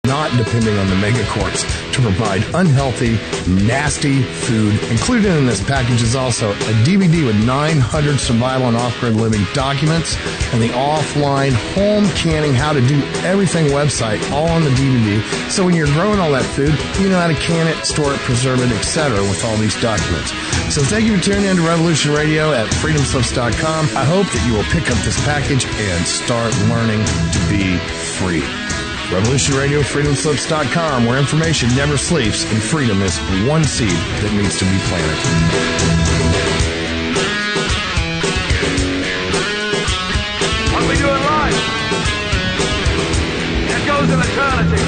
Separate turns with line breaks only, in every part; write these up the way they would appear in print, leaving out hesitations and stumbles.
not depending on the megacorps to provide unhealthy, nasty food. Included in this package is also a DVD with 900 survival and off-grid living documents and the offline home canning how to do everything website all on the DVD. So when you're growing all that food, you know how to can it, store it, preserve it, etc. with all these documents. So thank you for tuning in to Revolution Radio at freedomslips.com. I hope that you will pick up this package and start learning to be free. Revolution Radio, freedomslips.com, where information never sleeps and freedom is one seed that needs to be planted.
What we do in life, it goes in eternity.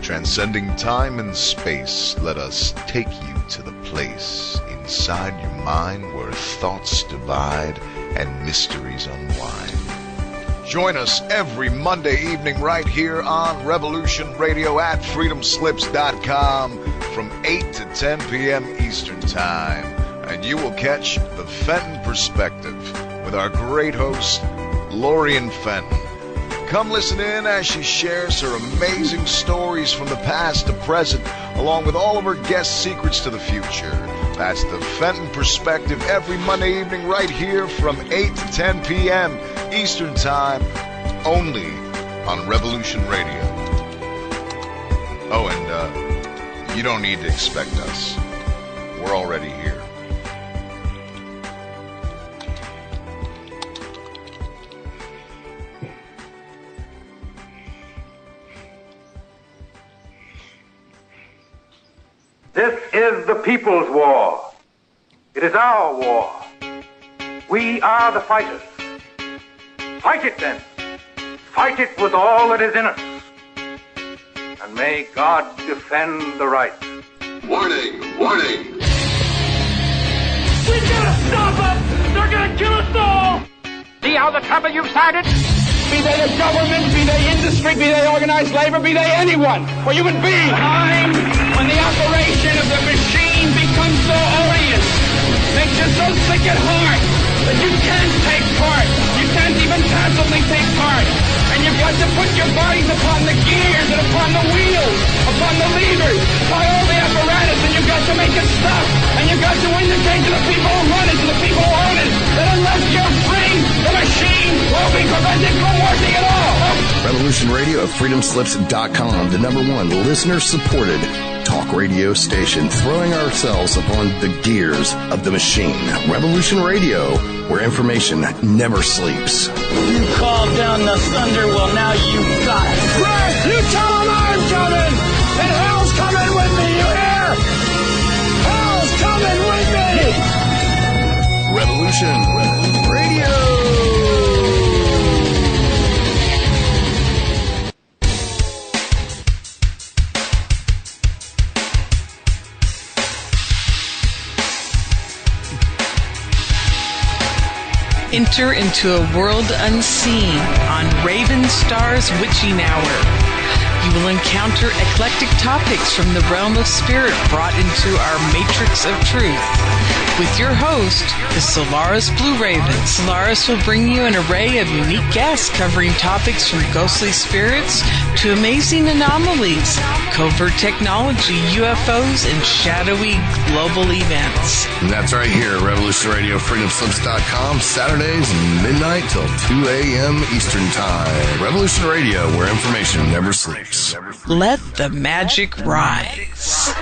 Transcending time and space, let us take you to the place inside your mind where thoughts divide and mysteries unwind. Join us every Monday evening right here on Revolution Radio at freedomslips.com from 8 to 10 p.m. Eastern Time. And you will catch the Fenton Perspective with our great host, Lorian Fenton. Come listen in as she shares her amazing stories from the past to present, along with all of her guest secrets to the future. That's the Fenton Perspective every Monday evening right here from 8 to 10 p.m. Eastern Time, only on Revolution Radio. Oh, and you don't need to expect us. We're already here.
This is the people's war. It is our war. We are the fighters. Fight it then. Fight it with all that is in us. And may God defend the right.
Warning! Warning!
We gotta stop them! They're gonna kill us all! See how the trouble you've started? Be they the government, be they industry, be they organized labor, be they anyone, or human beings. Time when the operation of the machine becomes so odious, makes you so sick at heart that you can't take part. You can't even passively take part. And you've got to put your bodies upon the gears and upon the wheels, upon the levers, by all the apparatus, and you've got to make it stop. And you've got to indicate to the people who run it, to the people who own it, that unless you're free, the machine will be prevented from working at all.
Revolution Radio at freedomslips.com, the #1 listener-supported talk radio station, throwing ourselves upon the gears of the machine. Revolution Radio, where information never sleeps.
You called down the thunder, well now you got it.
Right, you tell them I'm coming, and hell's coming with me, you hear? Hell's coming with me!
Revolution Radio.
Enter into a world unseen on Raven Star's Witching Hour. You will encounter eclectic topics from the realm of spirit brought into our matrix of truth. With your host, the Solaris Blue Raven. Solaris will bring you an array of unique guests covering topics from ghostly spirits to amazing anomalies, covert technology, UFOs, and shadowy global events.
And that's right here at Revolution Radio, freedomslips.com, Saturdays, midnight till 2 a.m. Eastern Time. Revolution Radio, where information never sleeps.
Let the magic rise.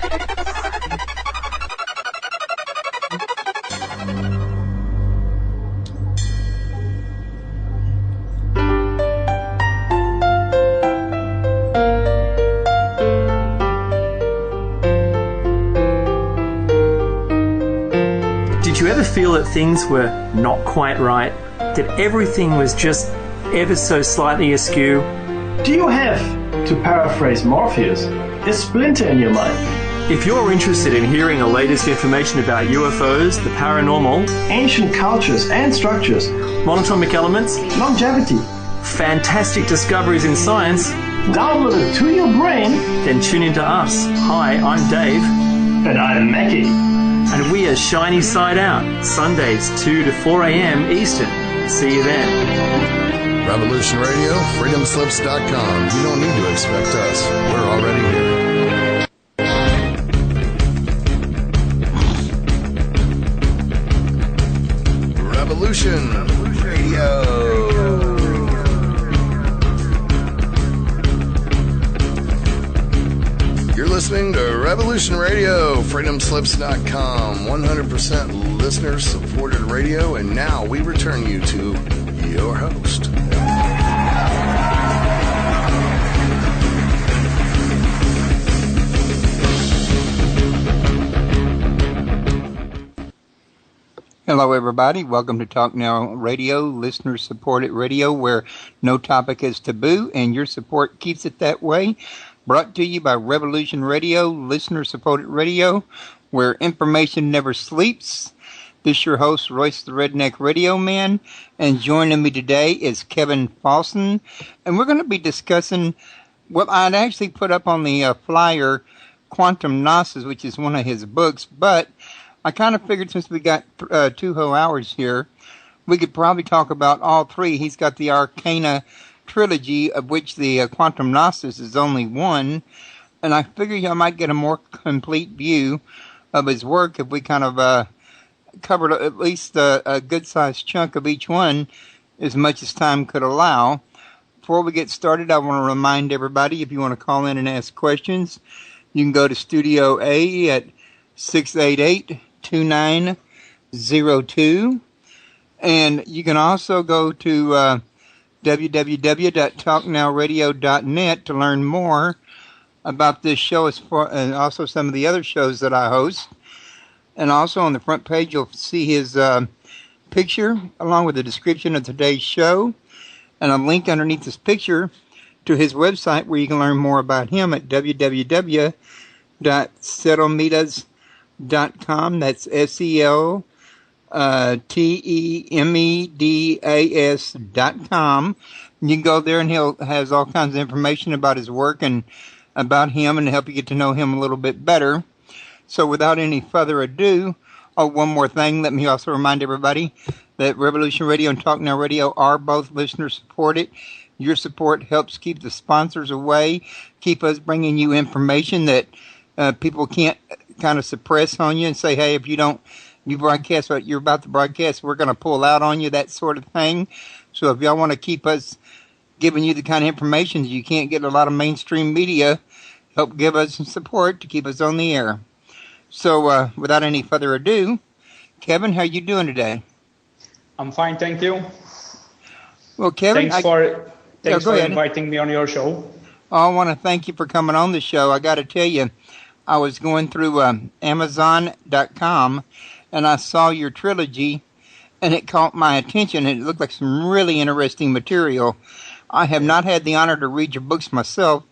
Did you ever feel that things were not quite right? That everything was just ever so slightly askew?
Do you have, to paraphrase Morpheus, a splinter in your mind?
If you're interested in hearing the latest information about UFOs, the paranormal,
ancient cultures and structures,
monatomic elements,
longevity,
fantastic discoveries in science,
Download it to your brain.
Then tune into us. Hi, I'm Dave.
And I'm Mackie.
And we are Shiny Side Out, Sundays 2 to 4 a.m. Eastern. See you then.
Revolution Radio, freedomslips.com. You don't need to expect us. We're already here. Revolution Radio. You're listening to Revolution Radio, freedomslips.com, 100% listener-supported radio, and now we return you to your host.
Hello, everybody. Welcome to Talk Now Radio, listener-supported radio, where no topic is taboo, and your support keeps it that way. Brought to you by Revolution Radio, listener-supported radio, where information never sleeps. This is your host, Royce the Redneck Radio Man, and joining me today is Kevin Falzon, and we're going to be discussing what I'd actually put up on the flyer, Quantum Gnosis, which is one of his books, but I kind of figured since we got 2 whole hours here, we could probably talk about all three. He's got the Arcana Trilogy, of which the Quantum Gnosis is only one, and I figured I might get a more complete view of his work if we kind of covered at least a good-sized chunk of each one, as much as time could allow. Before we get started, I want to remind everybody, if you want to call in and ask questions, you can go to Studio A at 688-2902, and you can also go to www.talknowradio.net to learn more about this show, and also some of the other shows that I host. And also on the front page, you'll see his picture along with the description of today's show, and a link underneath this picture to his website where you can learn more about him at www.seltemedas.com. That's SELTEMEDAS.com. You can go there and he has all kinds of information about his work and about him, and to help you get to know him a little bit better. So without any further ado, one more thing, let me also remind everybody that Revolution Radio and Talk Now Radio are both listener supported. Your support helps keep the sponsors away, keep us bringing you information that people can't kind of suppress on you and say, hey, if you broadcast what you're about to broadcast, we're going to pull out on you, that sort of thing. So if y'all want to keep us giving you the kind of information that you can't get in a lot of mainstream media, help give us some support to keep us on the air. So without any further ado, Kevin, how are you doing today?
I'm fine, thank you.
Well, Kevin,
thanks for inviting me on your show.
I want to thank you for coming on the show. I got to tell you, I was going through Amazon.com, and I saw your trilogy, and it caught my attention. It looked like some really interesting material. I have not had the honor to read your books myself,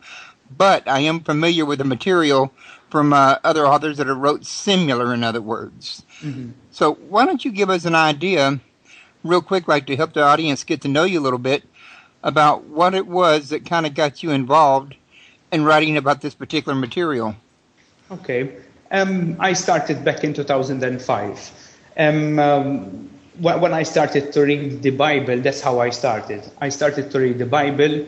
but I am familiar with the material from other authors that have wrote similar, in other words. Mm-hmm. So why don't you give us an idea, real quick, like to help the audience get to know you a little bit, about what it was that kind of got you involved in writing about this particular material.
Okay. I started back in 2005. When I started to read the Bible, that's how I started. I started to read the Bible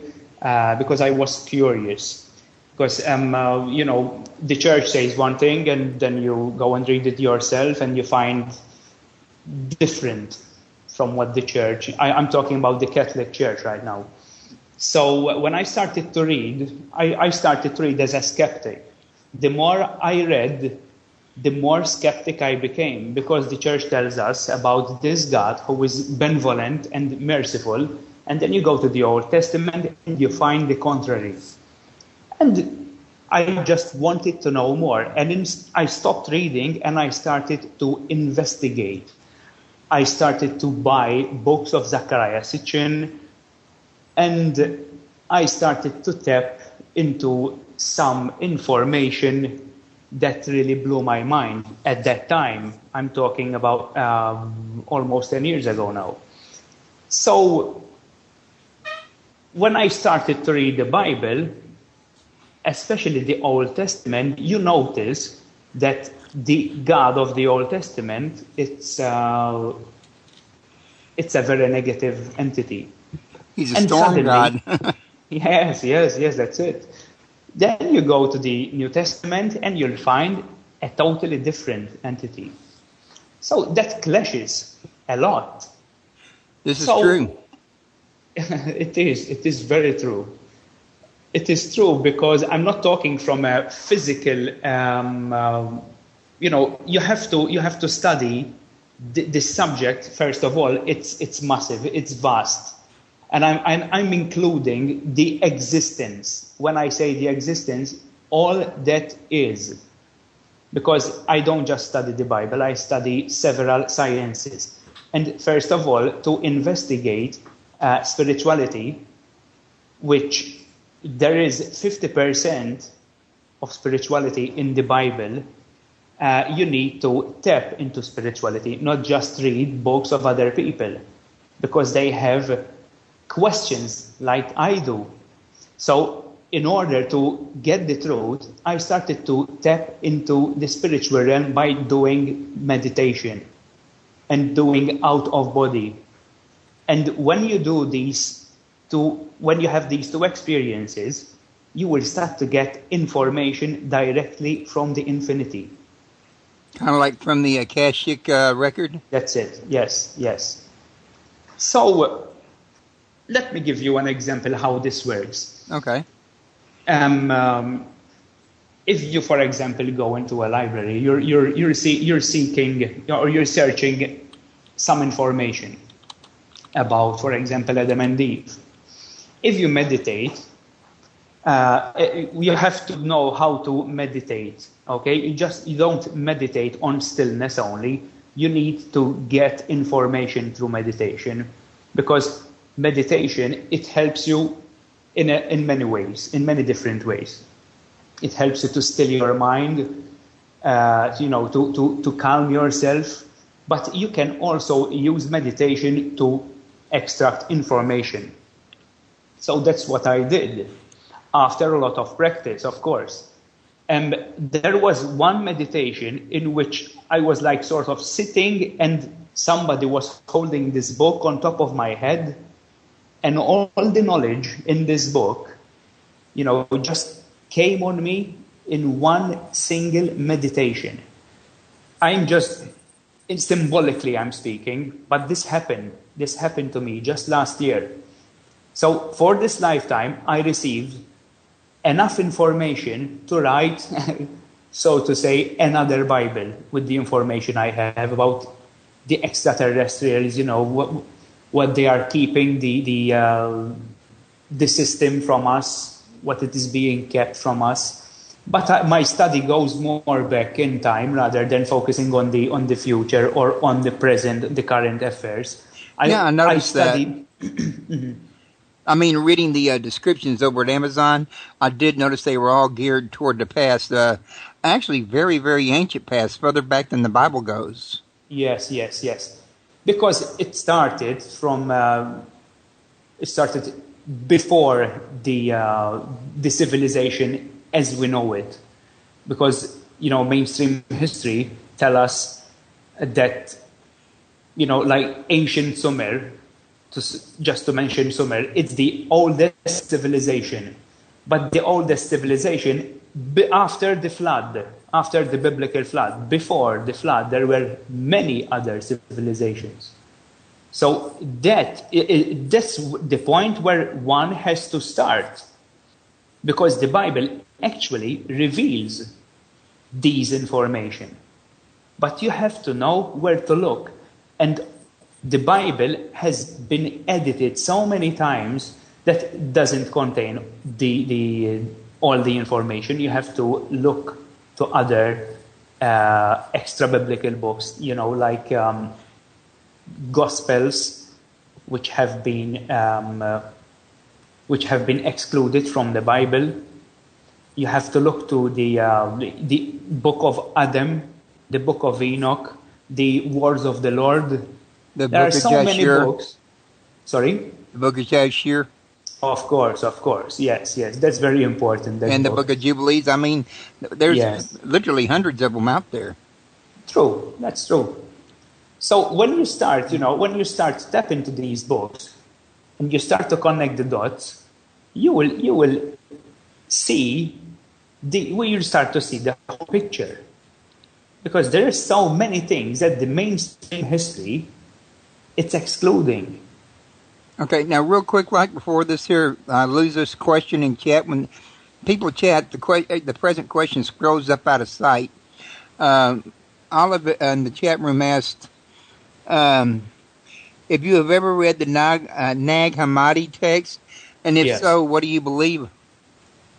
because I was curious. Because, the church says one thing, and then you go and read it yourself, and you find different from what the church... I'm talking about the Catholic Church right now. So when I started to read, I started to read as a skeptic. The more I read, the more skeptic I became, because the church tells us about this God who is benevolent and merciful, and then you go to the Old Testament and you find the contrary. And I just wanted to know more. And then I stopped reading and I started to investigate. I started to buy books of Zachariah Sitchin, and I started to tap into some information that really blew my mind at that time. I'm talking about almost 10 years ago now. So when I started to read the Bible, especially the Old Testament, you notice that the God of the Old Testament, it's a very negative entity.
He's a storm god.
yes, that's it. Then you go to the New Testament and you'll find a totally different entity. So that clashes a lot.
This is true.
It is very true. It is true because I'm not talking from a physical, you have to study this subject. First of all, it's massive, it's vast. And I'm including the existence. When I say the existence, all that is. Because I don't just study the Bible, I study several sciences. And first of all, to investigate spirituality, which there is 50% of spirituality in the Bible, you need to tap into spirituality, not just read books of other people, because they have questions like I do. So in order to get the truth, I started to tap into the spiritual realm by doing meditation and doing out of body. And when you do when you have these two experiences, you will start to get information directly from the infinity.
Kind of like from the Akashic record?
That's it. Yes. So let me give you an example how this works.
Okay.
If you, for example, go into a library, you're seeking or you're searching some information about, for example, Adam and Eve. If you meditate, you have to know how to meditate. Okay, you don't meditate on stillness only. You need to get information through meditation, because meditation, it helps you in many ways, in many different ways. It helps you to still your mind, to calm yourself. But you can also use meditation to extract information. So that's what I did after a lot of practice, of course. And there was one meditation in which I was like sort of sitting and somebody was holding this book on top of my head, and all the knowledge in this book, just came on me in one single meditation. Symbolically I'm speaking, but this happened to me just last year. So for this lifetime, I received enough information to write, so to say, another Bible with the information I have about the extraterrestrials, what they are keeping the system from us, what it is being kept from us. But my study goes more back in time rather than focusing on the future or on the present, the current affairs.
I noticed that. I mean, reading the descriptions over at Amazon, I did notice they were all geared toward the past. Actually, very, very ancient past, further back than the Bible goes.
Yes. Because it started before the civilization as we know it. Because, mainstream history tell us that, like ancient Sumer, just to mention Sumer, it's the oldest civilization. But the oldest civilization after the flood, after the biblical flood, before the flood, there were many other civilizations. So that's the point where one has to start, because the Bible actually reveals these information. But you have to know where to look. And the Bible has been edited so many times that it doesn't contain all the information. You have to look to other extra biblical books, like Gospels, which have been excluded from the Bible. You have to look to the book of Adam, the book of Enoch, the words of the Lord. There are so many books. Sorry?
The book of Jasher.
Of course. Yes. That's very important.
And the Book of Jubilees. I mean, there's literally hundreds of them out there.
True. That's true. So when you start step into these books and you start to connect the dots, you will see you'll start to see the whole picture. Because there are so many things that the mainstream history, it's excluding.
Okay, now real quick, right before this here, I lose this question in chat. When people chat, the present question scrolls up out of sight. Olive in the chat room asked if you have ever read the Nag Hammadi text, and if so, what do you believe?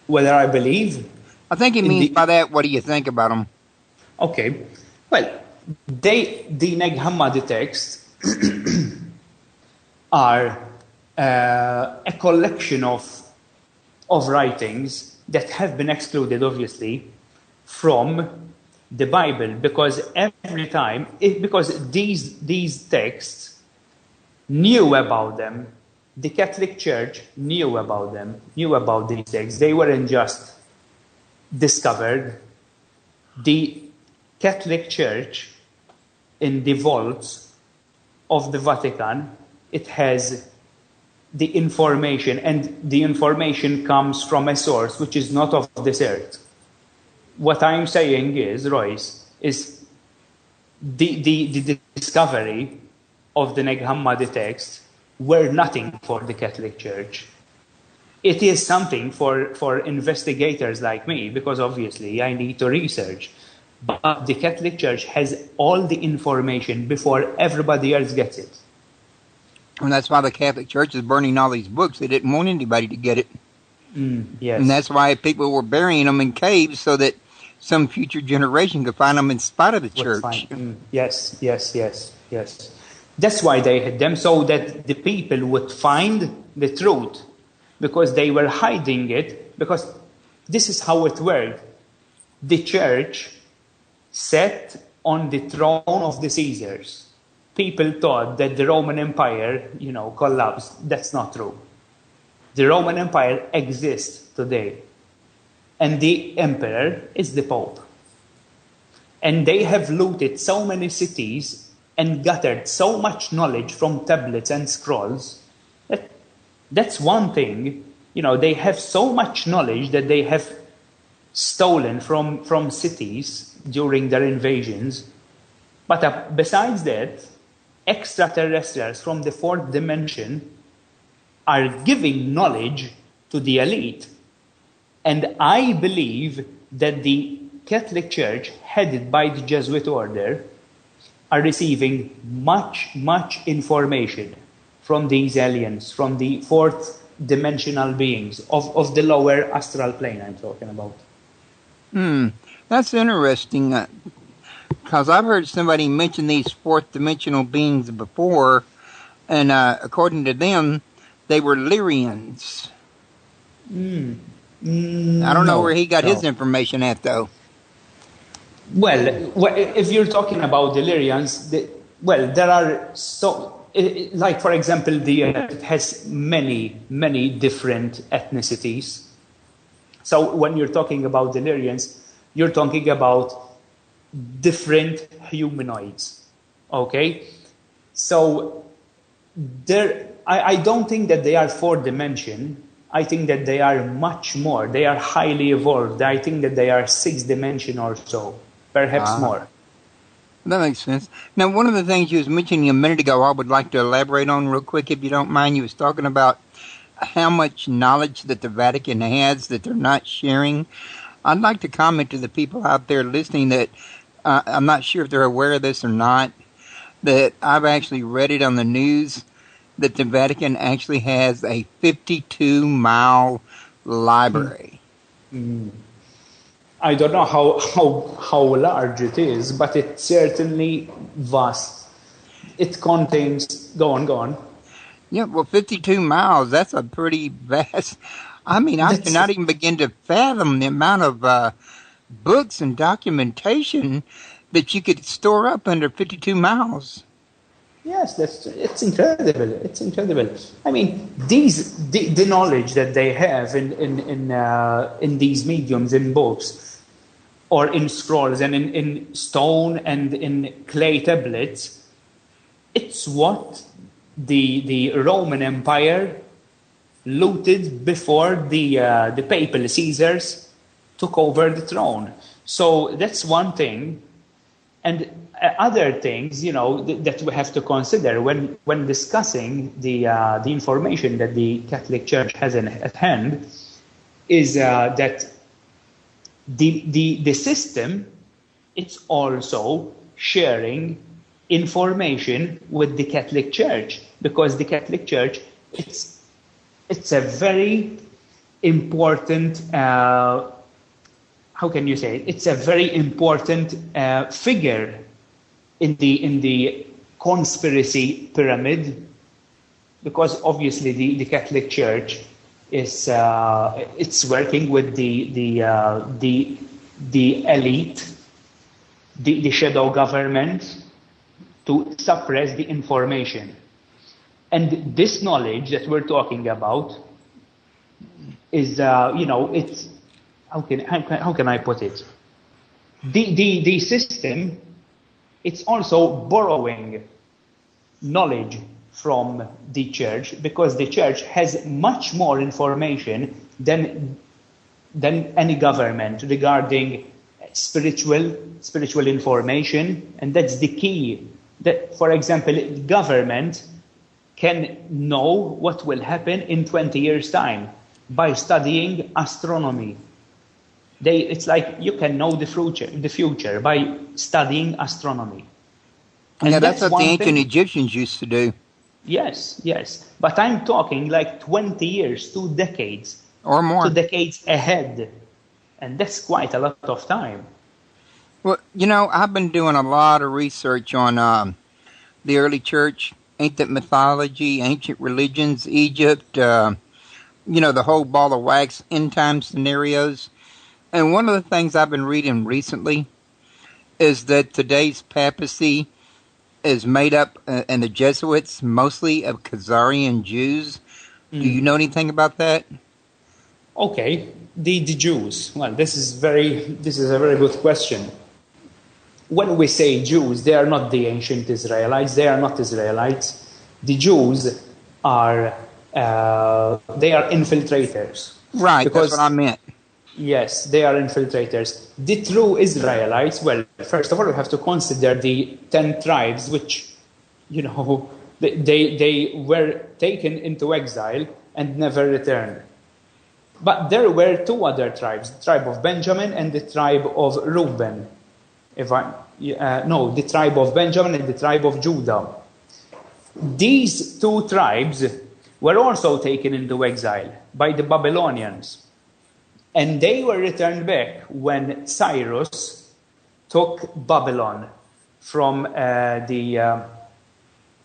Whether I believe?
I think he means by that, what do you think about them?
Okay, well, the Nag Hammadi texts are a collection of writings that have been excluded, obviously, from the Bible, because because these texts knew about them. The Catholic Church knew about these texts. They weren't just discovered. The Catholic Church, in the vaults of the Vatican, it has the information, and the information comes from a source which is not of this earth. What I'm saying is, Royce, is the discovery of the Nag Hammadi text were nothing for the Catholic Church. It is something for investigators like me, because obviously I need to research. But the Catholic Church has all the information before everybody else gets it.
And that's why the Catholic Church is burning all these books. They didn't want anybody to get it.
Yes.
And that's why people were burying them in caves so that some future generation could find them in spite of the church.
Yes. That's why they hid them, so that the people would find the truth, because they were hiding it, because this is how it worked. The church sat on the throne of the Caesars. People thought that the Roman Empire, collapsed. That's not true. The Roman Empire exists today. And the emperor is the Pope. And they have looted so many cities and gathered so much knowledge from tablets and scrolls. That's one thing. They have so much knowledge that they have stolen from cities during their invasions. But besides that, extraterrestrials from the fourth dimension are giving knowledge to the elite. And I believe that the Catholic Church, headed by the Jesuit order, are receiving much information from these aliens, from the fourth dimensional beings of the lower astral plane I'm talking about.
That's interesting. Because I've heard somebody mention these fourth dimensional beings before, and according to them, they were Lyrians. I don't know where he got his information at, though.
Well, if you're talking about the Lyrians, there are like, for example, it has many different ethnicities. So when you're talking about the Lyrians, you're talking about different humanoids, okay? So I don't think that they are fourth dimension. I think that they are much more. They are highly evolved. I think that they are sixth dimension or so, perhaps more.
That makes sense. Now, one of the things you was mentioning a minute ago, I would like to elaborate on real quick, if you don't mind. You was talking about how much knowledge that the Vatican has that they're not sharing. I'd like to comment to the people out there listening that I'm not sure if they're aware of this or not, that I've actually read it on the news that the Vatican actually has a 52-mile library.
I don't know how large it is, but it's certainly vast. It contains... Go on.
Yeah, well, 52 miles, that's a pretty vast... I mean, I cannot even begin to fathom the amount of books and documentation that you could store up under 52 miles.
Yes, it's incredible. It's incredible. I mean, the knowledge that they have in these mediums, in books, or in scrolls, and in stone and in clay tablets, it's what the Roman Empire looted before the papal Caesars took over the throne. So that's one thing. And other things, that we have to consider when discussing the information that the Catholic Church has at hand is that the system, it's also sharing information with the Catholic Church, because the Catholic Church, it's a very important how can you say it? It's a very important figure in the conspiracy pyramid, because obviously the Catholic Church is it's working with the elite, the shadow government, to suppress the information. And this knowledge that we're talking about is it's how can I put it? The system, it's also borrowing knowledge from the church, because the church has much more information than any government regarding spiritual information, and that's the key. That, for example, government can know what will happen in 20 years' time by studying astronomy. It's like you can know the future by studying astronomy. And
yeah, that's what the ancient Egyptians used to do.
Yes. But I'm talking like 20 years, 2 decades.
Or more.
2 decades ahead. And that's quite a lot of time.
Well, I've been doing a lot of research on the early church, ancient mythology, ancient religions, Egypt, the whole ball of wax, end time scenarios. And one of the things I've been reading recently is that today's papacy is made up, and the Jesuits, mostly of Khazarian Jews. Do you know anything about that?
Okay, the Jews. Well, this is a very good question. When we say Jews, they are not the ancient Israelites. They are not Israelites. The Jews are they are infiltrators.
Right, that's what I meant.
Yes, they are infiltrators. The true Israelites, well, first of all, we have to consider the 10 tribes, which, they were taken into exile and never returned. But there were 2 other tribes, the tribe of Benjamin and the tribe of Reuben. The tribe of Benjamin and the tribe of Judah. These 2 tribes were also taken into exile by the Babylonians. And they were returned back when Cyrus took Babylon from the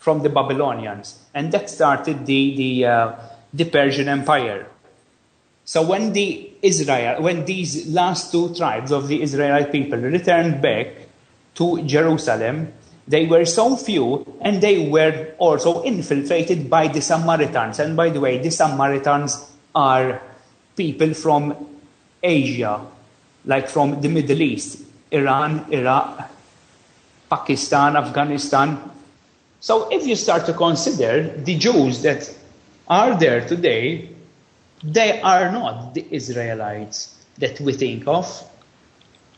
Babylonians, and that started the Persian Empire. So when these last 2 tribes of the Israelite people returned back to Jerusalem, they were so few, and they were also infiltrated by the Samaritans. And by the way, the Samaritans are people from Asia, like from the Middle East, Iran, Iraq, Pakistan, Afghanistan. So if you start to consider the Jews that are there today, they are not the Israelites that we think of.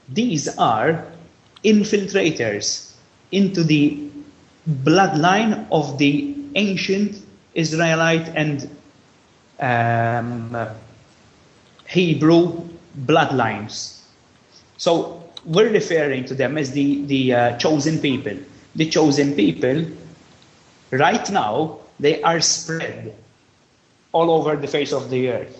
These are infiltrators into the bloodline of the ancient Israelite and Hebrew bloodlines. So we're referring to them as the chosen people. The chosen people, right now, they are spread all over the face of the earth.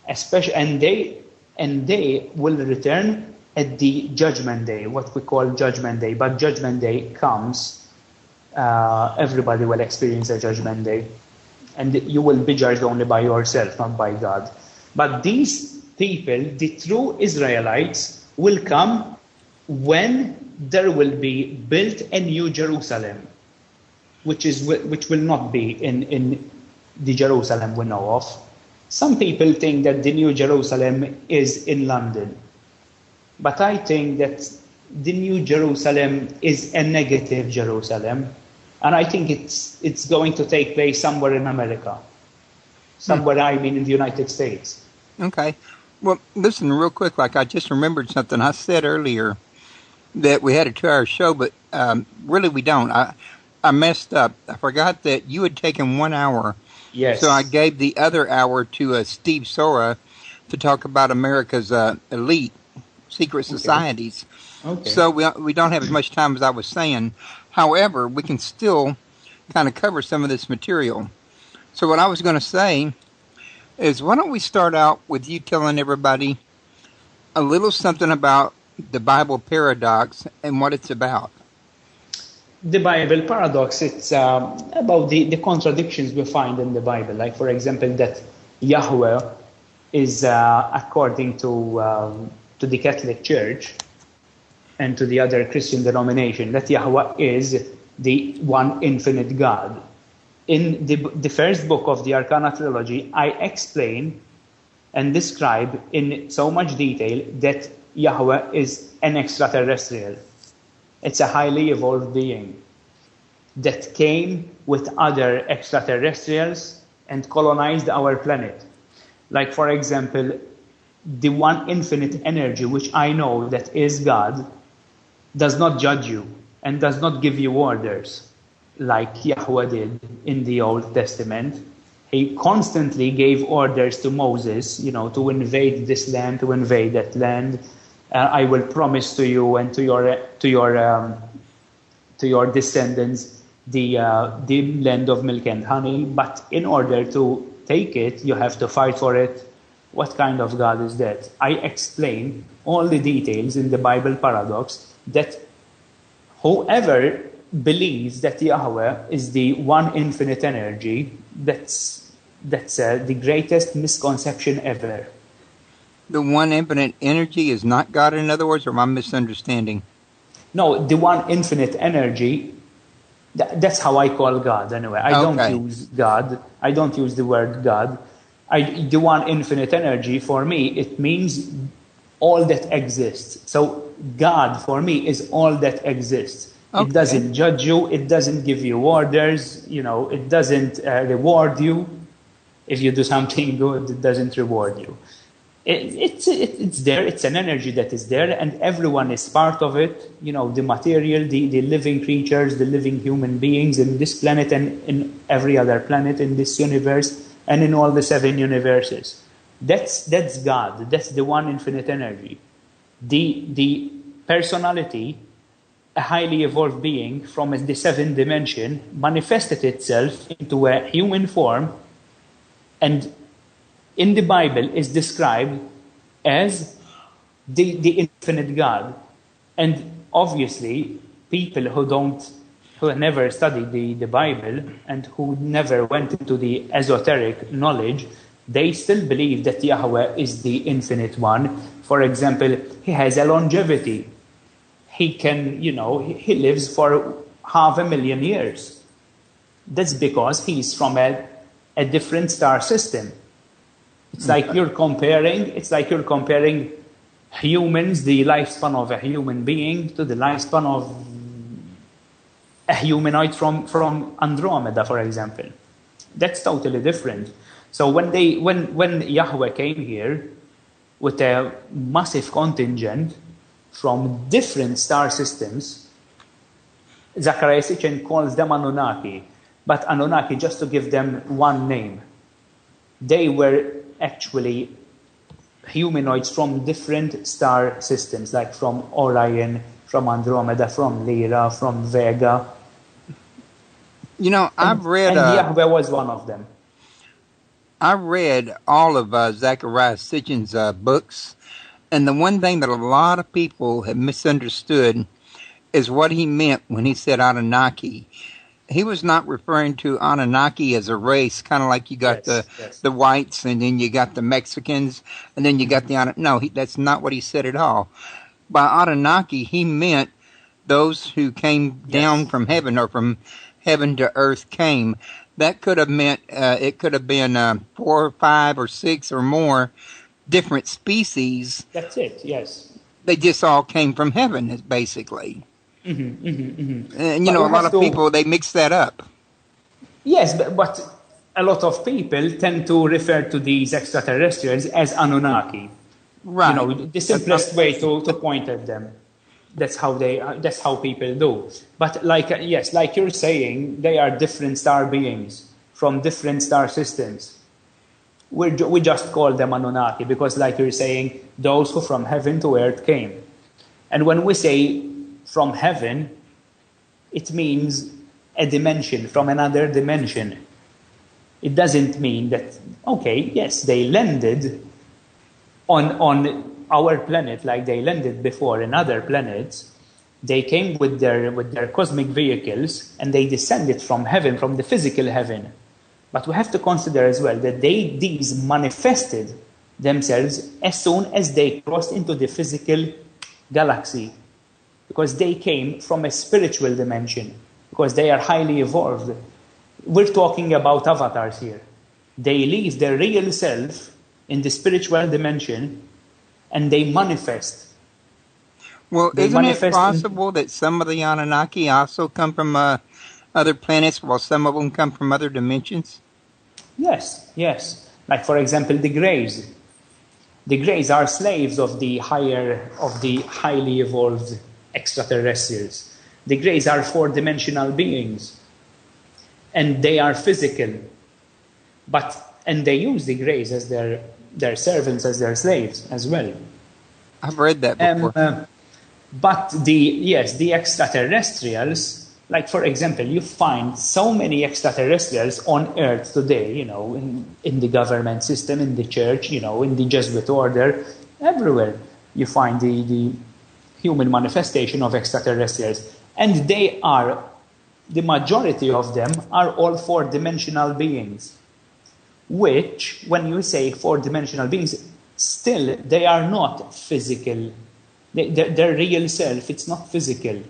And they will return at the Judgment Day, what we call Judgment Day. But Judgment Day comes, everybody will experience a Judgment Day. And you will be judged only by yourself, not by God. But these people, the true Israelites, will come when there will be built a new Jerusalem. which will not be in the Jerusalem we know of. Some people think that the New Jerusalem is in London, but I think that the New Jerusalem is a negative Jerusalem, and I think it's going to take place somewhere in America, somewhere I mean in the United States.
Okay. Well, listen, real quick, like I just remembered something I said earlier that we had a 2-hour show, but really we don't. I messed up. I forgot that you had taken 1 hour.
Yes.
So I gave the other hour to Steve Sora to talk about America's elite secret societies.
Okay.
So we don't have as much time as I was saying. However, we can still kind of cover some of this material. So what I was going to say is, why don't we start out with you telling everybody a little something about the Bible paradox and what it's about.
The Bible paradox, it's about the contradictions we find in the Bible. Like, for example, that Yahweh is, according to the Catholic Church and to the other Christian denomination, that Yahweh is the one infinite God. In the first book of the Arcana Trilogy, I explain and describe in so much detail that Yahweh is an extraterrestrial. It's a highly evolved being that came with other extraterrestrials and colonized our planet. Like, for example, the one infinite energy, which I know that is God, does not judge you and does not give you orders like Yahweh did in the Old Testament. He constantly gave orders to Moses, to invade this land, to invade that land. I will promise to you and to your descendants the land of milk and honey. But in order to take it, you have to fight for it. What kind of God is that? I explain all the details in the Bible paradox that whoever believes that Yahweh is the one infinite energy, that's the greatest misconception ever.
The one infinite energy is not God, in other words, or am I misunderstanding?
No, the one infinite energy, that's how I call God anyway. I don't use God. I don't use the word God. The one infinite energy, for me, it means all that exists. So God, for me, is all that exists. Okay. It doesn't judge you. It doesn't give you orders. It doesn't reward you. If you do something good, it doesn't reward you. It's there. It's an energy that is there, and everyone is part of it. The material, the living creatures, the living human beings in this planet and in every other planet in this universe and in all the 7 universes. That's God. That's the one infinite energy. The personality, a highly evolved being from the 7th dimension, manifested itself into a human form, and in the Bible is described as the infinite God. And obviously, people who never studied the Bible and who never went into the esoteric knowledge, they still believe that Yahweh is the infinite one. For example, he has a longevity. He can, he lives for 500,000 years. That's because he's from a different star system. It's like you're comparing humans, the lifespan of a human being, to the lifespan of a humanoid from Andromeda, for example. That's totally different. So when Yahweh came here with a massive contingent from different star systems, Zachariah Sitchin calls them Anunnaki. But Anunnaki, just to give them one name, they were actually humanoids from different star systems, like from Orion, from Andromeda, from Lyra, from Vega.
I've read...
And Yahweh was one of them.
I read all of Zachariah Sitchin's books, and the one thing that a lot of people have misunderstood is what he meant when he said Anunnaki. He was not referring to Anunnaki as a race, kind of like you got the whites, and then you got the Mexicans, and then you got the... No, that's not what he said at all. By Anunnaki, he meant those who came down from heaven or from heaven to earth came. That could have meant it could have been 4 or 5 or 6 or more different species.
That's it. Yes.
They just all came from heaven, basically. And a lot of people, they mix that up.
Yes, but a lot of people tend to refer to these extraterrestrials as Anunnaki.
Right.
The simplest way to point at them. That's how people do. But like you're saying, they are different star beings from different star systems. We just call them Anunnaki because, like you're saying, those who from heaven to earth came. And when we say from heaven, it means a dimension, from another dimension. It doesn't mean that, okay, yes, they landed on our planet like they landed before in other planets. They came with their cosmic vehicles and they descended from heaven, from the physical heaven. But we have to consider as well that these manifested themselves as soon as they crossed into the physical galaxy, because they came from a spiritual dimension, because they are highly evolved. We're talking about avatars here. They leave their real self in the spiritual dimension and they manifest.
Well, isn't it possible that some of the Anunnaki also come from other planets while some of them come from other dimensions?
Yes. Like, for example, the Greys. The Greys are slaves of the highly evolved extraterrestrials. The Greys are 4-dimensional beings. And they are physical. And they use the Greys as their servants, as their slaves as well.
I've read that before.
But the extraterrestrials, like, for example, you find so many extraterrestrials on Earth today, in the government system, in the church, in the Jesuit order, everywhere. You find the human manifestation of extraterrestrials. And the majority of them are all 4-dimensional beings, which, when you say 4-dimensional beings, still they are not physical. Their real self, it's not physical.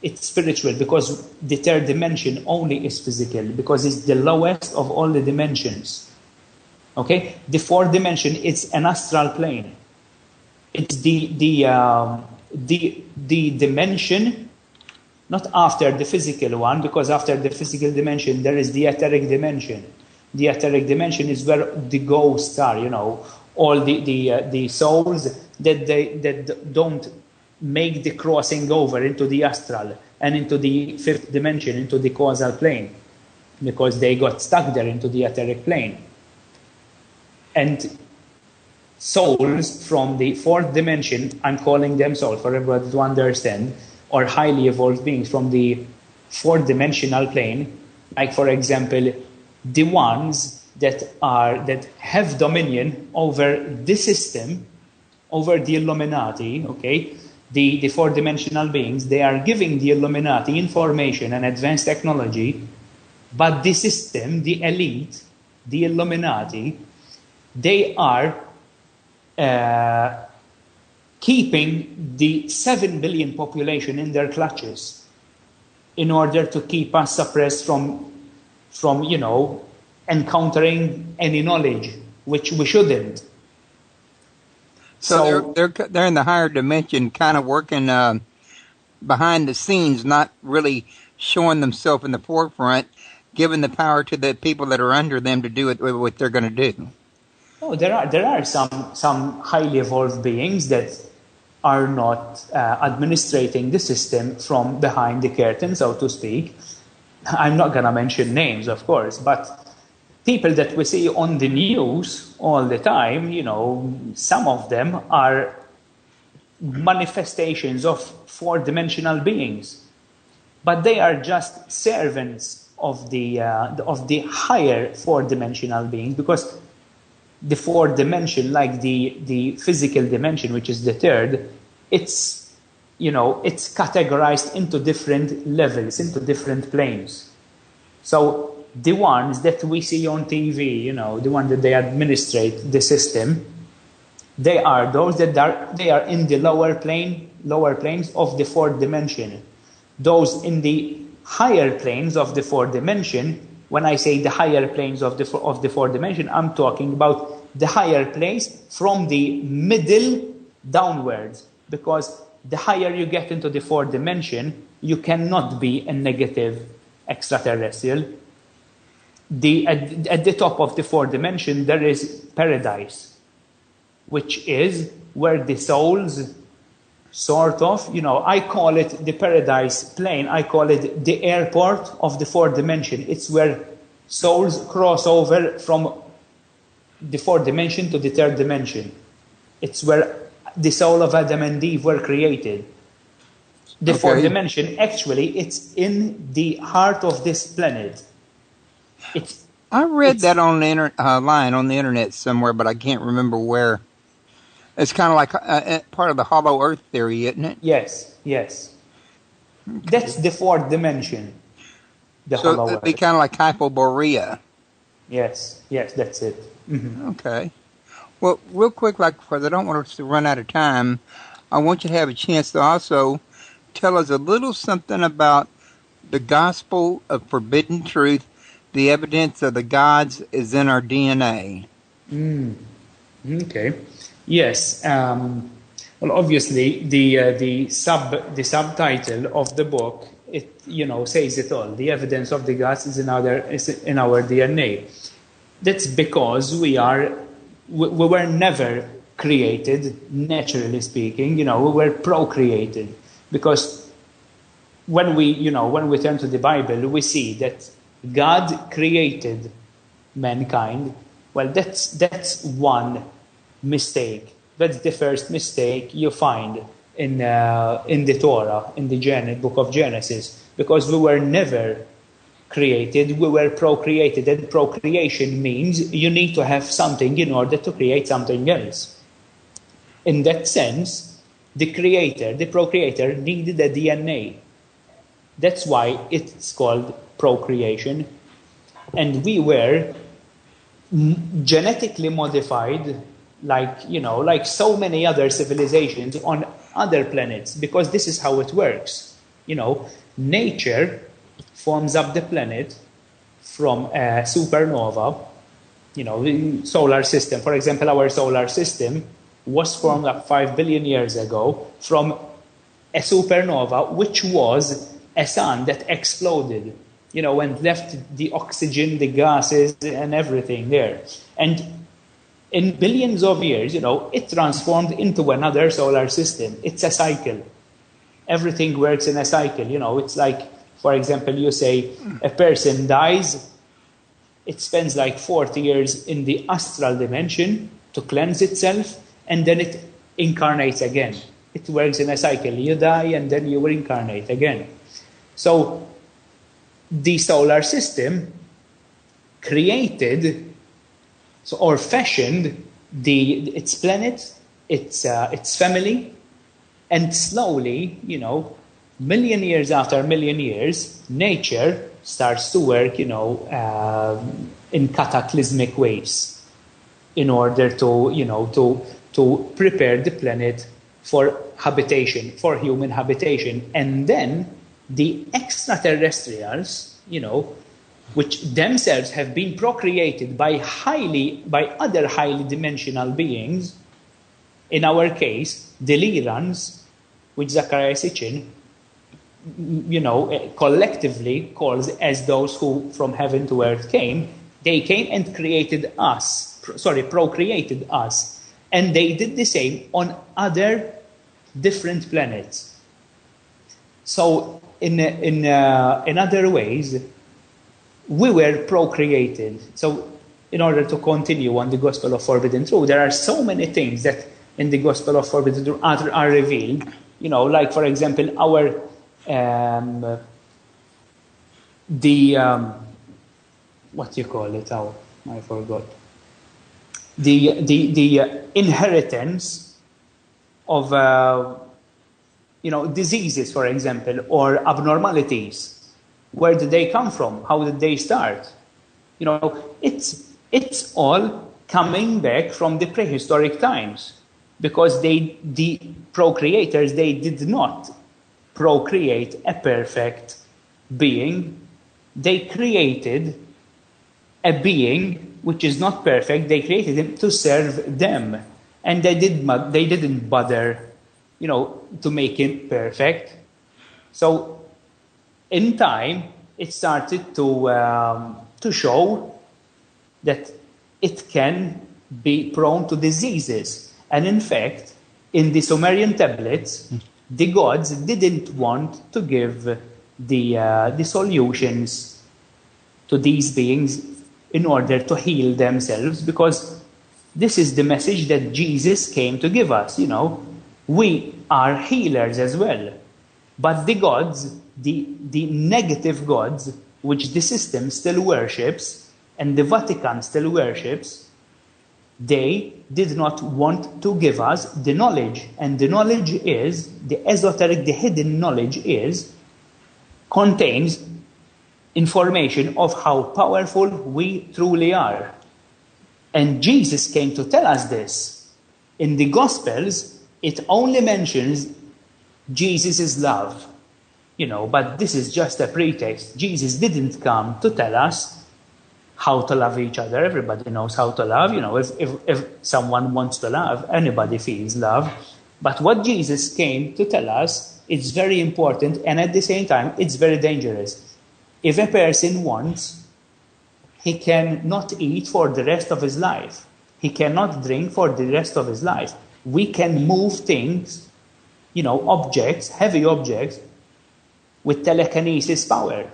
It's spiritual, because the 3rd dimension only is physical, because it's the lowest of all the dimensions. Okay? The 4th dimension, it's an astral plane. It's the dimension, not after the physical one, because after the physical dimension, there is the etheric dimension. The etheric dimension is where the ghosts are, all the souls that don't make the crossing over into the astral and into the 5th dimension, into the causal plane, because they got stuck there into the etheric plane. And souls from the 4th dimension, I'm calling them souls for everybody to understand, or highly evolved beings from the 4th dimensional plane, like, for example, the ones that have dominion over the system, over the Illuminati, okay? The 4-dimensional beings, they are giving the Illuminati information and advanced technology, but the system, the elite, the Illuminati, they are keeping the 7 billion population in their clutches in order to keep us suppressed from encountering any knowledge, which we shouldn't.
So they're in the higher dimension, kind of working behind the scenes, not really showing themselves in the forefront, giving the power to the people that are under them to do what they're going to do.
Oh, there are some highly evolved beings that are not administrating the system from behind the curtain, so to speak. I'm not going to mention names, of course, but people that we see on the news all the time, some of them are manifestations of 4-dimensional beings, but they are just servants of the higher 4-dimensional beings, because the 4th dimension, like the physical dimension, which is the 3rd, it's categorized into different levels, into different planes. So the ones that we see on TV, the ones that they administrate the system, they are those that they are in the lower planes of the 4th dimension. Those in the higher planes of the fourth dimension, when I say the higher planes of the fourth dimension, I'm talking about the higher place from the middle downwards, because the higher you get into the fourth dimension, you cannot be a negative extraterrestrial. At the top of the fourth dimension, there is paradise, which is where the souls sort of, I call it the paradise plane, I call it the airport of the fourth dimension. It's where souls cross over from the fourth dimension to the third dimension. It's where the soul of Adam and Eve were created. The fourth dimension, actually, it's in the heart of this planet.
I read that on the line on the internet somewhere, but I can't remember where. It's kind of like part of the hollow earth theory, isn't it?
Yes. Okay. That's the fourth dimension.
So it'd be kind of like Hyperborea.
Yes, that's it. Mm-hmm.
Okay. Well, real quick, because I don't want us to run out of time, I want you to have a chance to also tell us a little something about the gospel of forbidden truth. The evidence of the gods is in our DNA.
Okay. Yes. Well, obviously, the subtitle of the book, it says it all. The evidence of the gods is in our DNA. That's because we were never created, naturally speaking. We were procreated, because when we turn to the Bible, we see that God created mankind. Well, that's one mistake. That's the first mistake you find in the Torah, in the book of Genesis, because we were never created, we were procreated, and procreation means you need to have something in order to create something else. In that sense, the procreator needed a DNA. That's why it's called procreation. And we were genetically modified like so many other civilizations on other planets, because this is how it works. Nature forms up the planet from a supernova. The solar system, for example, our solar system was formed up 5 billion years ago from a supernova, which was a sun that exploded, and left the oxygen, the gases, and everything there. And in billions of years, it transformed into another solar system. It's a cycle. Everything works in a cycle. It's like, for example, you say a person dies, it spends like 40 years in the astral dimension to cleanse itself, and then it incarnates again. It works in a cycle. You die, and then you reincarnate again. So the solar system created or fashioned its planet, its family, and slowly, million years after million years, nature starts to work, in cataclysmic ways, in order to prepare the planet for habitation, for human habitation. And then the extraterrestrials, which themselves have been procreated by other highly dimensional beings, in our case, the Lyrans, which Zachariah Sitchin, collectively calls as those who from heaven to earth came. They came and procreated us. And they did the same on other different planets. So in other ways, we were procreated. So in order to continue on the Gospel of Forbidden Truth, there are so many things that in the Gospel of Forbidden Truth are revealed. Like, for example, our what do you call it? I forgot. The inheritance of diseases, for example, or abnormalities. Where did they come from? How did they start? It's all coming back from the prehistoric times, because the procreators, they did not procreate a perfect being, they created a being which is not perfect. They created him to serve them, and they didn't bother, to make him perfect. So, in time, it started to show that it can be prone to diseases, and in fact, in the Sumerian tablets, the gods didn't want to give the solutions to these beings in order to heal themselves, because this is the message that Jesus came to give us. We are healers as well. But the gods, the negative gods, which the system still worships and the Vatican still worships, they did not want to give us the knowledge. And the knowledge is, the esoteric, the hidden knowledge contains information of how powerful we truly are. And Jesus came to tell us this. In the Gospels, it only mentions Jesus is love, but this is just a pretext. Jesus didn't come to tell us how to love each other. Everybody knows how to love. If someone wants to love, anybody feels love. But what Jesus came to tell us, it's very important, and at the same time, it's very dangerous. If a person wants, he cannot eat for the rest of his life. He cannot drink for the rest of his life. We can move things, objects, heavy objects, with telekinesis power.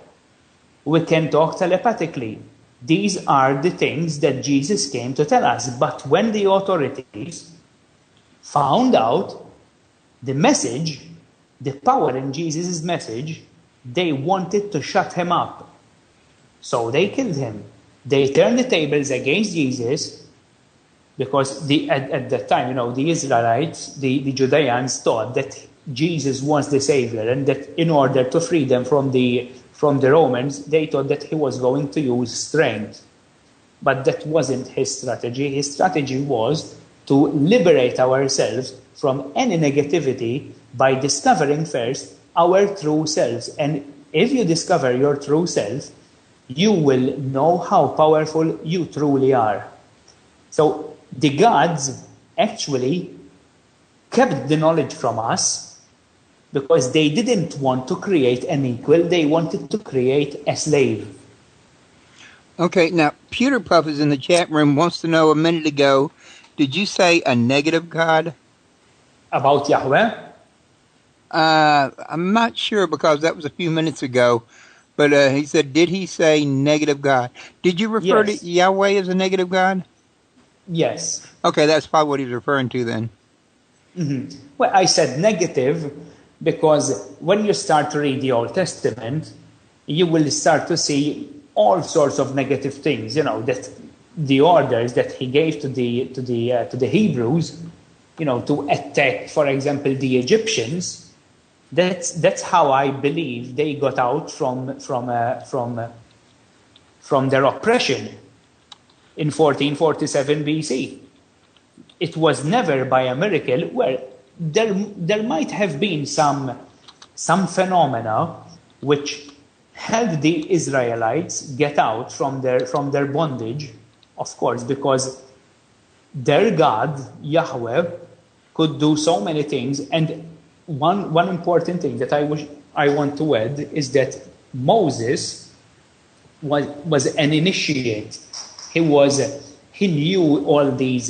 We can talk telepathically. These are the things that Jesus came to tell us. But when the authorities found out the message, the power in Jesus' message, they wanted to shut him up. So they killed him. They turned the tables against Jesus, because at that time, the Israelites, the Judeans thought that Jesus was the Savior, and that in order to free them from the Romans, they thought that he was going to use strength. But that wasn't his strategy. His strategy was to liberate ourselves from any negativity by discovering first our true selves. And if you discover your true self, you will know how powerful you truly are. So the gods actually kept the knowledge from us because they didn't want to create an equal. They wanted to create a slave.
Okay, now Pewter Puff is in the chat room, wants to know a minute ago, did you say a negative God?
About Yahweh?
I'm not sure because that was a few minutes ago. But he said, did he say negative God? Did you refer to Yahweh as a negative God?
Yes.
Okay, that's probably what he's referring to then.
Mm-hmm. Well, I said negative because when you start to read the Old Testament, you will start to see all sorts of negative things. That the orders that he gave to the Hebrews, to attack, for example, the Egyptians. That's how I believe they got out from their oppression in 1447 BC. It was never by a miracle. Well, there might have been some phenomena which helped the Israelites get out from their bondage, of course, because their God Yahweh could do so many things. And one important thing that I want to add is that Moses was an initiate. He knew all these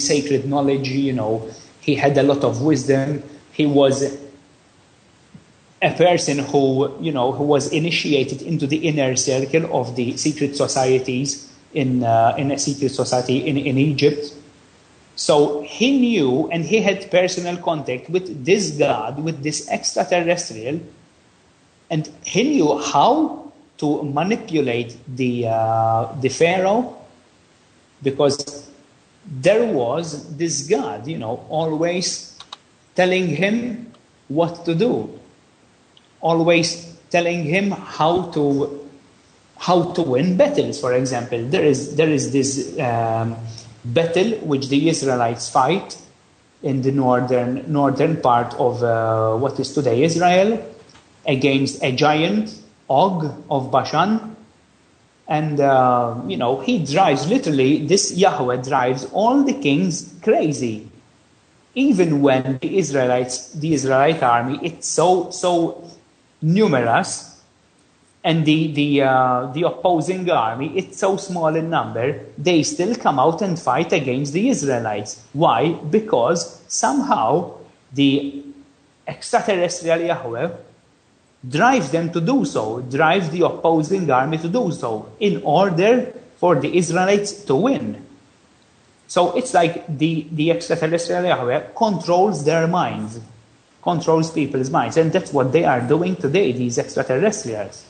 sacred knowledge. He had a lot of wisdom. He was a person who was initiated into the inner circle of the secret societies in a secret society in Egypt. So he knew, and he had personal contact with this God, with this extraterrestrial, and he knew how to manipulate the Pharaoh, because there was this God, always telling him what to do, always telling him how to win battles. For example, there is this battle which the Israelites fight in the northern part of what is today Israel, against a giant, Og of Bashan. And, he drives, literally, this Yahweh drives all the kings crazy. Even when the Israelite army, it's so numerous, and the opposing army, it's so small in number, they still come out and fight against the Israelites. Why? Because somehow the extraterrestrial Yahweh drives them to do so, drives the opposing army to do so, in order for the Israelites to win. So it's like the extraterrestrial Yahweh controls their minds, controls people's minds, and that's what they are doing today, these extraterrestrials.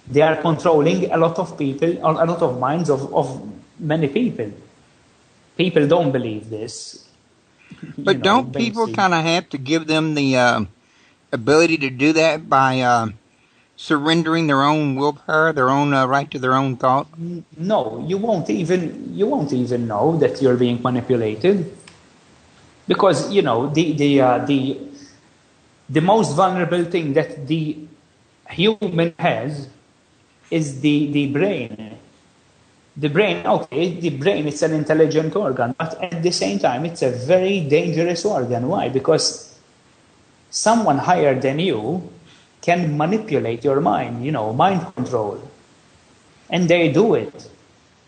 They are controlling a lot of people, a lot of minds of many people. People don't believe this.
But don't people kind of have to give them the ability to do that by surrendering their own willpower, their own right to their own thought?
No, you won't even know that you're being manipulated, because the most vulnerable thing that the human has is the brain. The brain, it's an intelligent organ, but at the same time, it's a very dangerous organ. Why? Because someone higher than you can manipulate your mind, mind control. And they do it.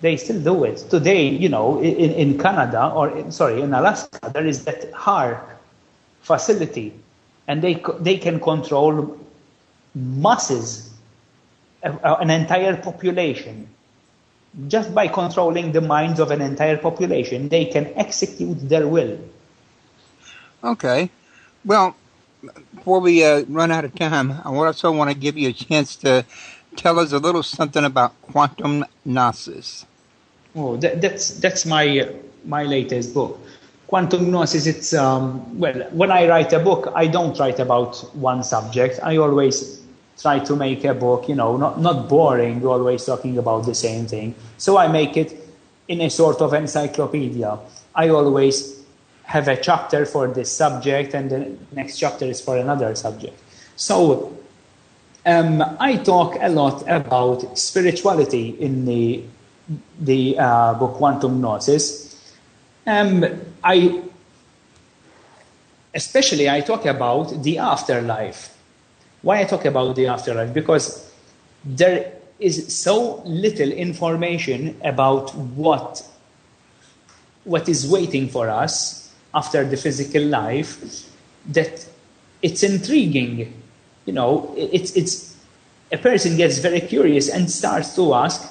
They still do it. Today, in Canada, in Alaska, there is that HARC facility, and they can control masses, an entire population. Just by controlling the minds of an entire population, they can execute their will.
Okay. Well, before we run out of time, I also want to give you a chance to tell us a little something about Quantum Gnosis.
Oh, that's my latest book. Quantum Gnosis, it's, when I write a book, I don't write about one subject. I always try to make a book, not boring, always talking about the same thing. So I make it in a sort of encyclopedia. I always have a chapter for this subject, and the next chapter is for another subject. So I talk a lot about spirituality in the book Quantum Gnosis. I talk about the afterlife. Why I talk about the afterlife? Because there is so little information about what is waiting for us after the physical life that it's intriguing. It's a person gets very curious and starts to ask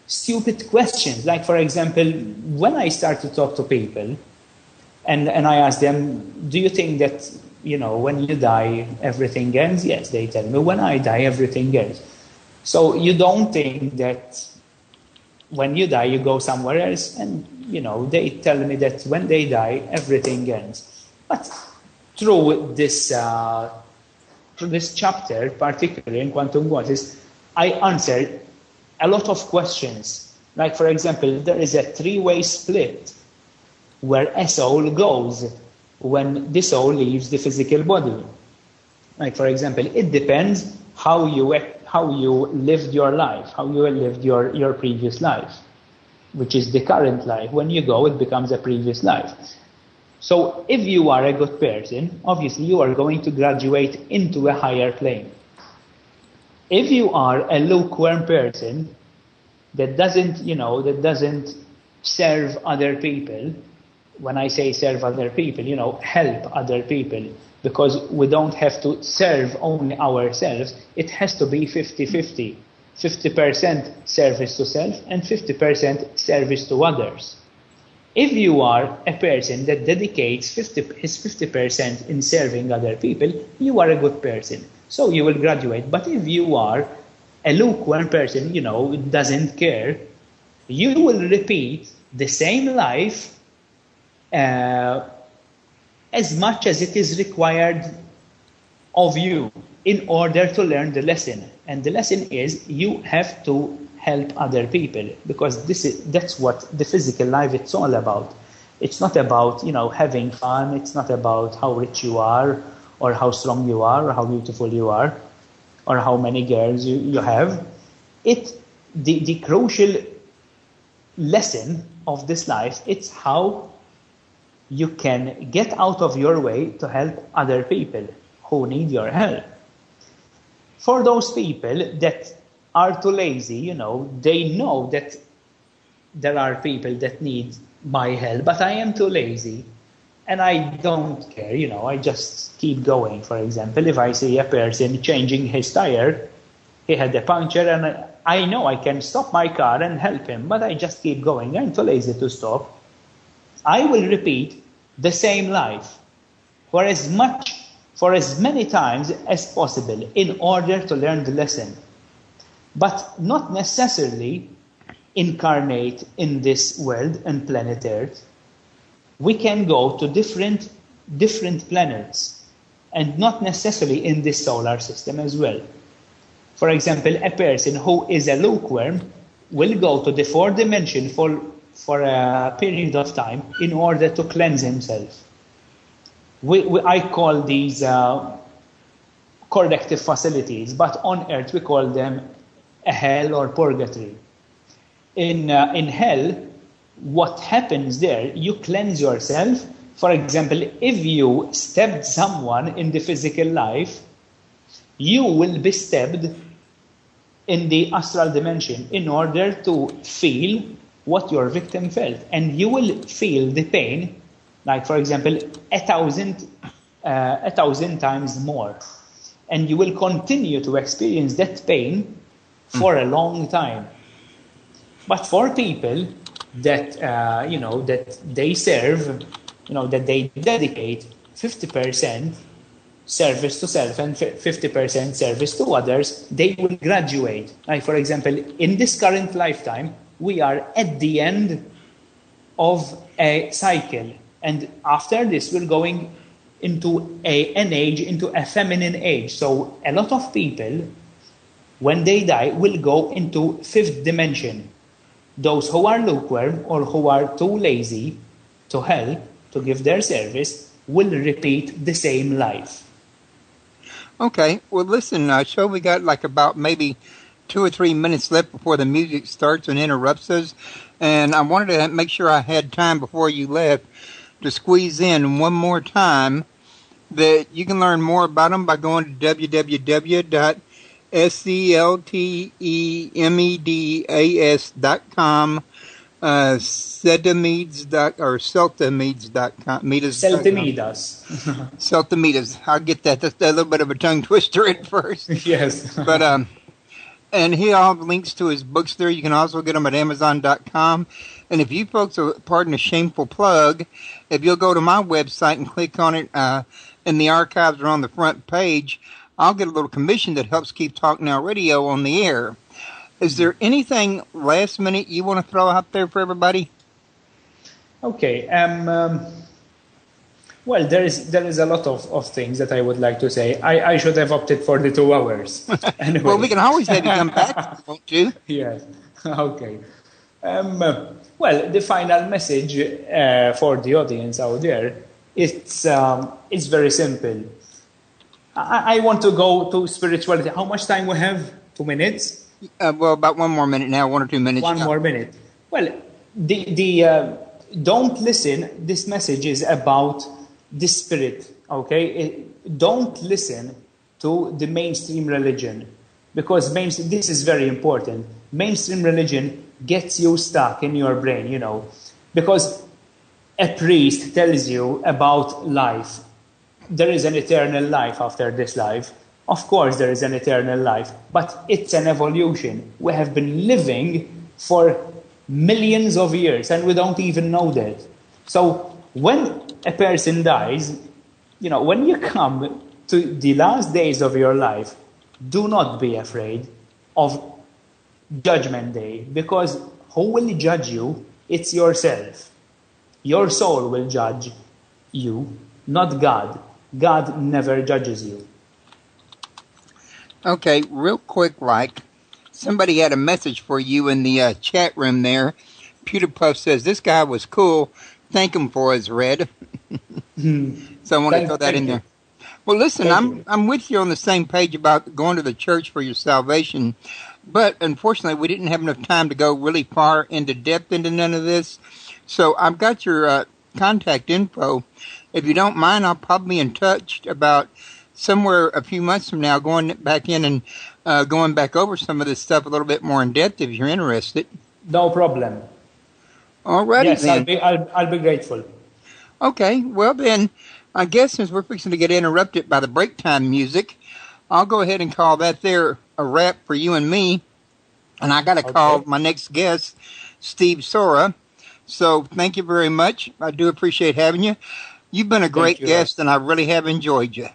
stupid questions. Like, for example, when I start to talk to people and I ask them, do you think that when you die, everything ends? Yes, they tell me, when I die, everything ends. So you don't think that when you die, you go somewhere else? And, they tell me that when they die, everything ends. But through this chapter, particularly in Quantum Gnosis, I answered a lot of questions. Like, for example, there is a three-way split where a soul goes when the soul leaves the physical body. Like, for example, it depends how you lived your life, how you lived your previous life, which is the current life. When you go, it becomes a previous life. So if you are a good person, obviously you are going to graduate into a higher plane. If you are a lukewarm person that doesn't serve other people, when I say serve other people, help other people, because we don't have to serve only ourselves. It has to be 50-50. 50% service to self and 50% service to others. If you are a person that dedicates his 50% in serving other people, you are a good person. So you will graduate. But if you are a lukewarm person, doesn't care, you will repeat the same life as much as it is required of you in order to learn the lesson. And the lesson is you have to help other people, because that's what the physical life it's all about. It's not about having fun. It's not about how rich you are or how strong you are or how beautiful you are. or how many girls you have. The crucial lesson of this life, it's how you can get out of your way to help other people who need your help. For those people that are too lazy, they know that there are people that need my help, but I am too lazy and I don't care, I just keep going. For example, if I see a person changing his tire, he had a puncture and I know I can stop my car and help him, but I just keep going. I'm too lazy to stop. I will repeat the same life for as many times as possible in order to learn the lesson, but not necessarily incarnate in this world and planet Earth. We can go to different planets and not necessarily in this solar system as well. For example, a person who is a lukewarm will go to the fourth dimension for a period of time in order to cleanse himself. I call these corrective facilities, but on Earth we call them a hell or purgatory. In hell, what happens there, you cleanse yourself. For example, if you stabbed someone in the physical life, you will be stabbed in the astral dimension in order to feel what your victim felt. And you will feel the pain, like, for example, 1,000 times more. And you will continue to experience that pain for a long time. But for people that, that they serve, that they dedicate 50% service to self and 50% service to others, they will graduate. Like, for example, in this current lifetime, we are at the end of a cycle. And after this, we're going into an age, into a feminine age. So a lot of people, when they die, will go into fifth dimension. Those who are lukewarm or who are too lazy to help, to give their service, will repeat the same life.
Okay, well, listen, Show, we got like about maybe 2 or 3 minutes left before the music starts and interrupts us. And I wanted to make sure I had time before you left to squeeze in one more time that you can learn more about them by going to www.seltemedas.com, Seltemedas.com. Seltemedas. I'll get that. That's a little bit of a tongue twister at first.
Yes.
But and he all links to his books there. You can also get them at Amazon.com. And if you folks are, pardon a shameful plug, if you'll go to my website and click on it, and the archives are on the front page, I'll get a little commission that helps keep Talk Now Radio on the air. Is there anything last minute you want to throw out there for everybody?
Okay. Well, there is a lot of things that I would like to say. I should have opted for the 2 hours. Anyway.
Well, we can always have you come back, won't you?
Yes. Okay. Well, the final message for the audience out there, it's very simple. I want to go to spirituality. How much time we have? 2 minutes?
Well, about 1 more minute now, 1 or 2 minutes.
1 more minute. Well, don't listen. This message is about the spirit, okay? Don't listen to the mainstream religion, because this is very important. Mainstream religion gets you stuck in your brain, because a priest tells you about life. There is an eternal life after this life. Of course, there is an eternal life, but it's an evolution. We have been living for millions of years, and we don't even know that. So when a person dies, when you come to the last days of your life, do not be afraid of Judgment Day, because who will judge you? It's yourself. Your soul will judge you, not God. God never judges you.
Okay, real quick, somebody had a message for you in the chat room there. PewterPuff says, this guy was cool. Thank him for his red. So I want to throw that in there. Well, listen, I'm with you on the same page about going to the church for your salvation, but unfortunately we didn't have enough time to go really far into depth into none of this. So I've got your contact info. If you don't mind, I'll probably be in touch about somewhere a few months from now, going back in and going back over some of this stuff a little bit more in depth if you're interested.
No problem.
All righty,
yes,
then.
I'll be grateful.
Okay, well then, I guess since we're fixing to get interrupted by the break time music, I'll go ahead and call that there a wrap for you and me. And I got to call my next guest, Steve Sora. So thank you very much. I do appreciate having you. You've been a great guest, and I really have enjoyed you.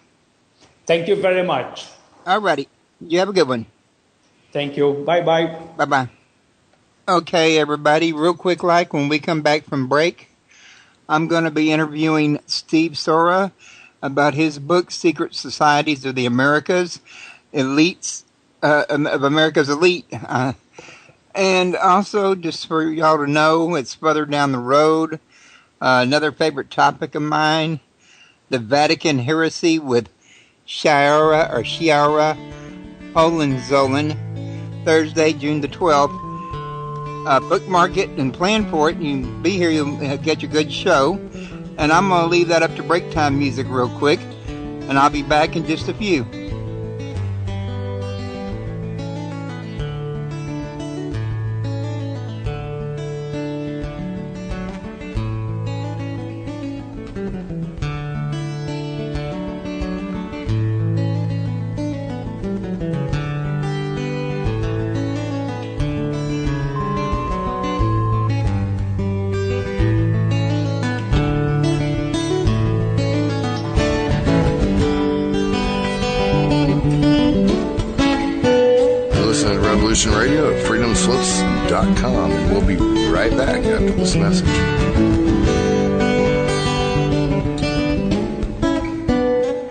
Thank you very much.
All righty. You have a good one.
Thank you. Bye-bye.
Bye-bye. Okay, everybody, real quick, when we come back from break, I'm going to be interviewing Steve Sora about his book, Secret Societies of the Americas, Elites, of America's Elite. And also, just for y'all to know, it's further down the road, another favorite topic of mine, the Vatican heresy with Shiara Hohenzollern, Thursday, June the 12th. Bookmark it and plan for it. You can be here, you'll get a good show. And I'm going to leave that up to break time music real quick. And I'll be back in just a few.
Radio at freedomslips.com, and we'll be right back after this message.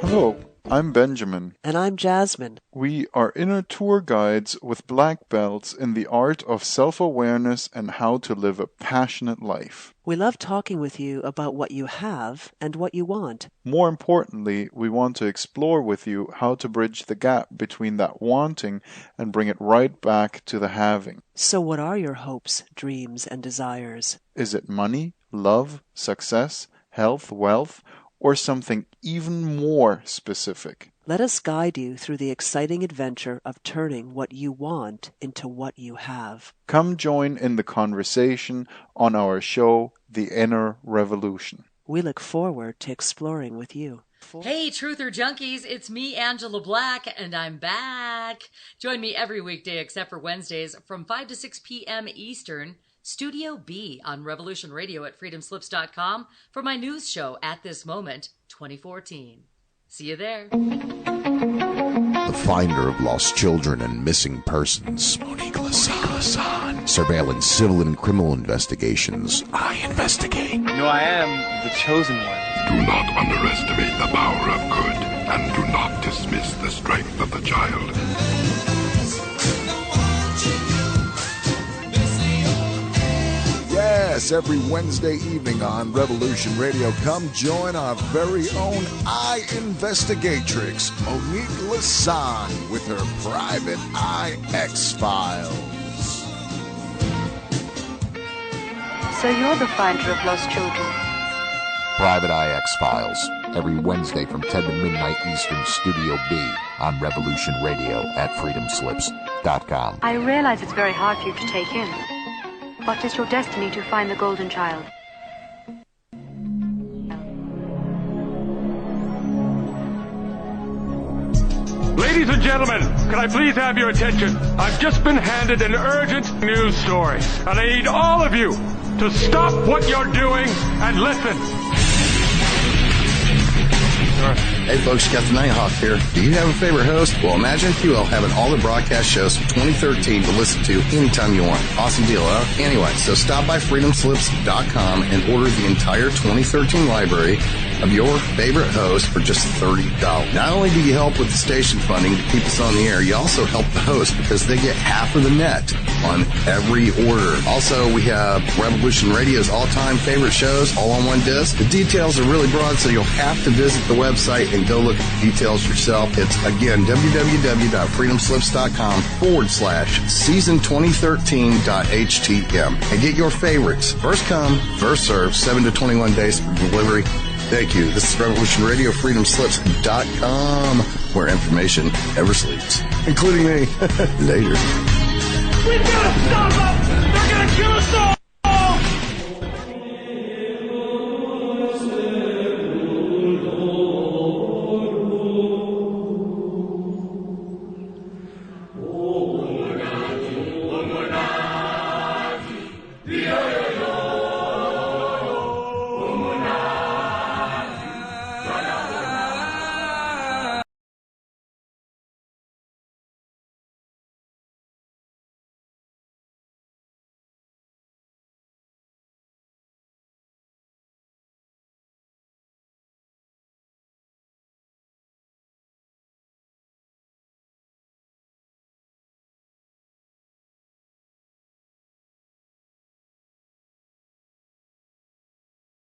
Hello, I'm Benjamin.
And I'm Jasmine.
We are inner tour guides with black belts in the art of self-awareness and how to live a passionate life.
We love talking with you about what you have and what you want.
More importantly, we want to explore with you how to bridge the gap between that wanting and bring it right back to the having.
So what are your hopes, dreams, and desires?
Is it money, love, success, health, wealth, or something even more specific?
Let us guide you through the exciting adventure of turning what you want into what you have.
Come join in the conversation on our show, The Inner Revolution.
We look forward to exploring with you.
Hey, Truther Junkies, it's me, Angela Black, and I'm back. Join me every weekday except for Wednesdays from 5 to 6 p.m. Eastern, Studio B on Revolution Radio at freedomslips.com for my news show, At This Moment 2014. See you there.
The finder of lost children and missing persons. Monique Lassan. Surveilling civil and criminal investigations. I investigate.
No, I am the chosen one.
Do not underestimate the power of good, and do not dismiss the strength of the child.
Yes, every Wednesday evening on Revolution Radio, come join our very own Eye Investigatrix, Monique Lassan, with her private Eye X-Files.
So you're the finder of lost children?
Private Eye X-Files, every Wednesday from 10 to midnight Eastern, Studio B on Revolution Radio at freedomslips.com.
I realize it's very hard for you to take in. But is your destiny to find the golden child?
Ladies and gentlemen, can I please have your attention? I've just been handed an urgent news story, and I need all of you to stop what you're doing and listen.
Hey folks, Captain Nighthawk here. Do you have a favorite host? Well, imagine if you will having all the broadcast shows from 2013 to listen to anytime you want. Awesome deal, huh? Anyway, so stop by freedomslips.com and order the entire 2013 library of your favorite host for just $30. Not only do you help with the station funding to keep us on the air, you also help the host because they get half of the net on every order. Also, we have Revolution Radio's all-time favorite shows all on one disc. The details are really broad, so you'll have to visit the website and go look at the details yourself. It's, again, www.freedomslips.com/season2013.htm. And get your favorites. First come, first serve, 7 to 21 days for delivery. Thank you. This is Revolution Radio, freedomslips.com, where information never sleeps, including me. Later.
We've got to stop them! They're going to kill us all!